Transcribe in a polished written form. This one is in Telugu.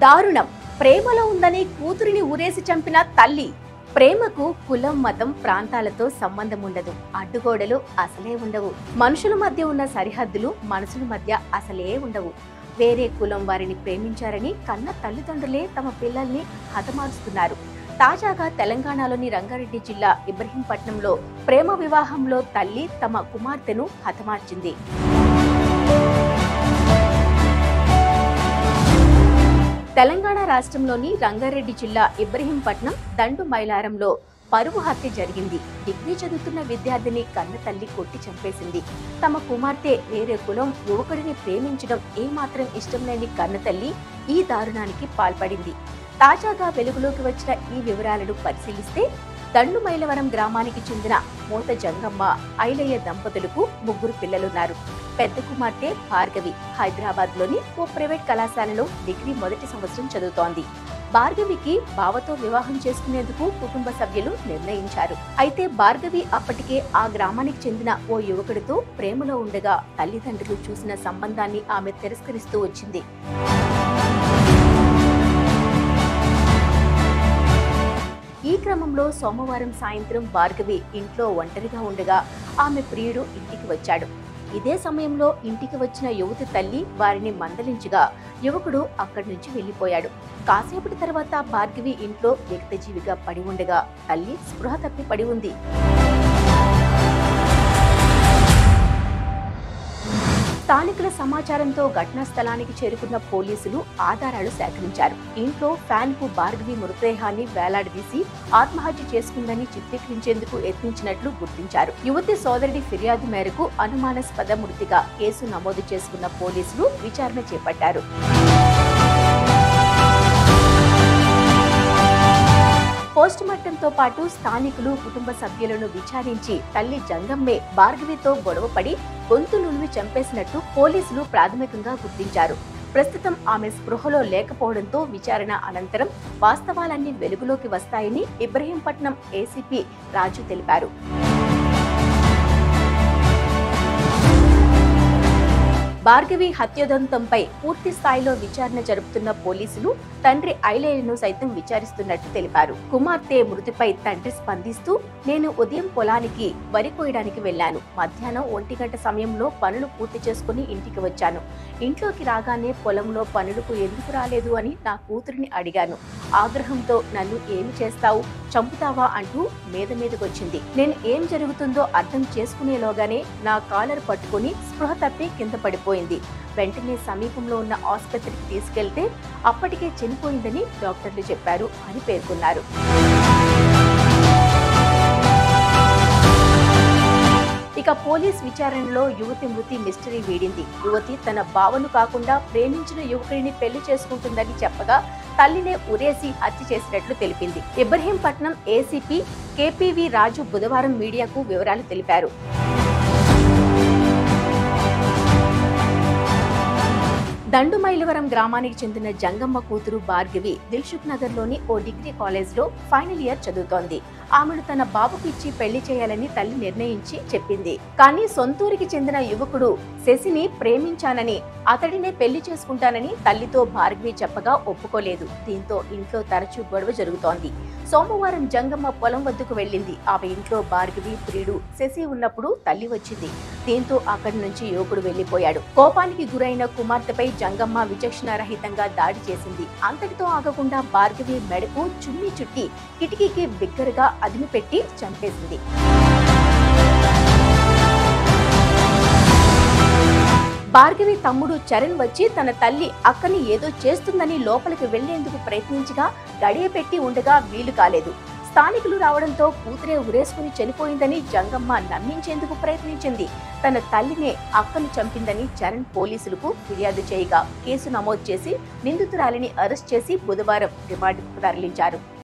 దారుణం. ప్రేమలో ఉందని కూతురిని ఊరేసి చంపిన తల్లి. ప్రేమకు కులం, మతం, ప్రాంతాలతో సంబంధం ఉండదు. అడ్డుగోడలు అసలే ఉండవు. మనుషుల మధ్య ఉన్న సరిహద్దులు మనసుల మధ్య అసలే ఉండవు. వేరే కులం వారిని ప్రేమించారని కన్న తల్లిదండ్రులే తమ పిల్లల్ని హతమారుస్తున్నారు. తాజాగా తెలంగాణలోని రంగారెడ్డి జిల్లా ఇబ్రహీంపట్నంలో ప్రేమ వివాహంలో తల్లి తమ కుమార్తెను హతమార్చింది. తెలంగాణ రాష్ట్రంలోని రంగారెడ్డి జిల్లా ఇబ్రహీంపట్నం దండు మైలారంలో పరువు హత్య జరిగింది. డిగ్రీ చదువుతున్న విద్యార్థిని కన్న తల్లి కొట్టి చంపేసింది. తమ కుమార్తె వేరే కులం యువకుడిని ప్రేమించడం ఏమాత్రం ఇష్టం లేని కన్న తల్లి ఈ దారుణానికి పాల్పడింది. తాజాగా వెలుగులోకి వచ్చిన ఈ వివరాలను పరిశీలిస్తే దండు మైలవరం గ్రామానికి చెందిన మోత జంగమ్మ, ఐలయ్య దంపతులకు 3 పిల్లలున్నారు. పెద్ద కుమార్తె భార్గవి హైదరాబాద్ లోని ఓ ప్రైవేట్ కళాశాలలో డిగ్రీ మొదటి సంవత్సరం చదువుతోంది. భార్గవికి బావతో వివాహం చేసుకునేందుకు కుటుంబ సభ్యులు నిర్ణయించారు. అయితే భార్గవి అప్పటికే ఆ గ్రామానికి చెందిన ఓ యువకుడితో ప్రేమలో ఉండగా తల్లిదండ్రులు చూసిన సంబంధాన్ని ఆమె తిరస్కరిస్తూ వచ్చింది. ఈ క్రమంలో సోమవారం సాయంత్రం భార్గవి ఇంట్లో ఒంటరిగా ఉండగా ఆమె ప్రియుడు ఇంటికి వచ్చాడు. ఇదే సమయంలో ఇంటికి వచ్చిన యువతి తల్లి వారిని మందలించగా యువకుడు అక్కడి నుంచి వెళ్లిపోయాడు. కాసేపటి తర్వాత భార్గవి ఇంట్లో వ్యక్తజీవిగా పడి ఉండగా తల్లి స్పృహ తప్పి పడి ఉంది. స్థానికుల సమాచారంతో ఘటనా స్థలానికి చేరుకున్న పోలీసులు ఆధారాలు సేకరించారు. ఇంట్లో ఫ్యాన్ కు భార్గవి మృతదేహాన్ని వేలాడదీసి ఆత్మహత్య చేసుకుందని చిత్రీకరించేందుకు యత్నించినట్లు గుర్తించారు. యువతి సోదరుడి ఫిర్యాదు మేరకు అనుమానాస్పద మృతిగా కేసు నమోదు చేసుకున్న పోలీసులు విచారణ చేపట్టారు. పోస్టుమార్టంతో పాటు స్థానికులు కుటుంబ సభ్యులను విచారించి తల్లి జంగమ్మే భార్గవితో గొడవపడి గొంతు నులిమి చంపేసినట్టు పోలీసులు ప్రాథమికంగా గుర్తించారు. ప్రస్తుతం ఆమె స్పృహలో లేకపోవడంతో విచారణ అనంతరం వాస్తవాలన్నీ వెలుగులోకి వస్తాయని ఇబ్రహీంపట్నం ఏసీపీ రాజు తెలిపారు. భార్గవి హత్యోదంతంపై పూర్తి స్థాయిలో విచారణ జరుపుతున్న పోలీసులు తండ్రి ఐలయ్యను సైతం విచారిస్తున్నట్టు తెలిపారు. కుమార్తె మృతిపై తండ్రి స్పందిస్తూ, నేను ఉదయం పొలానికి వరి కోయడానికి వెళ్లాను. మధ్యాహ్నం 1 గంట సమయంలో పనులు పూర్తి చేసుకుని ఇంటికి వచ్చాను. ఇంట్లోకి రాగానే పొలంలో పనులకు ఎందుకు రాలేదు అని నా కూతురిని అడిగాను. ఆగ్రహంతో నన్ను ఏమి చేస్తావు, చంపుతావా అంటూ మీదకొచ్చింది. నేను ఏం జరుగుతుందో అర్థం చేసుకునేలోగానే నా కాలర్ పట్టుకుని స్పృహ తప్పి కింద పడిపోయింది. వెంటనే సమీపంలో ఉన్న ఆసుపత్రికి తీసుకెళ్తే అప్పటికే చనిపోయిందని డాక్టర్లు చెప్పారు అని పేర్కొన్నారు. ఇక పోలీస్ విచారణలో యువతి మృతి మిస్టరీ వీడింది. యువతి తన బావను కాకుండా ప్రేమించిన యువకుడిని పెళ్లి చేసుకుంటుందని చెప్పగా తల్లినే ఉరేసి హత్య చేసినట్లు తెలిపింది. ఇబ్రహీంపట్నం ఏసీపీ కేపీవి రాజు బుధవారం మీడియాకు వివరాలు తెలిపారు. దండు మైలవరం గ్రామానికి చెందిన జంగమ్మ కూతురు భార్గవి దిల్సుఖ్ నగర్ లోని ఓ డిగ్రీ కాలేజ్ లో ఫైనల్ ఇయర్ చదువుతోంది. ఆమెను తన బాబుకు ఇచ్చి పెళ్లి చేయాలని తల్లి నిర్ణయించి చెప్పింది. కానీ సొంతూరికి చెందిన యువకుడు శశిని ప్రేమించానని, అతడినే పెళ్లి చేసుకుంటానని తల్లితో భార్గవి చెప్పగా ఒప్పుకోలేదు. దీంతో ఇంట్లో తరచూ గొడవ జరుగుతోంది. సోమవారం జంగమ్మ పొలం వద్దకు వెళ్లింది. ఆమె ఇంట్లో భార్గవి ప్రియుడు శశి ఉన్నప్పుడు తల్లి వచ్చింది. దీంతో అక్కడి నుంచి యువకుడు వెళ్లిపోయాడు. కోపానికి గురైన కుమార్తెపై జంగమ్మ విచక్షణారహితంగా దాడి చేసింది. అంతటితో ఆగకుండా భార్గవి మెడకు చున్నీ చుట్టి కిటికీకి బిగ్గరగా అదిమి పెట్టి చంపేసింది. భార్గవి తమ్ముడు చరణ్ వచ్చి తన తల్లి అక్కని ఏదో చేస్తుందని లోపలికి వెళ్లేందుకు ప్రయత్నించగా గడియ పెట్టి ఉండగా వీలు కాలేదు. స్థానికులు రావడంతో కూతురే ఉరేసుకుని చనిపోయిందని జంగమ్మ నమ్మించేందుకు ప్రయత్నించింది. తన తల్లినే అక్కను చంపిందని చరణ్ పోలీసులకు ఫిర్యాదు చేయగా కేసు నమోదు చేసి నిందితురాలిని అరెస్ట్ చేసి బుధవారం రిమాండ్కు తరలించారు.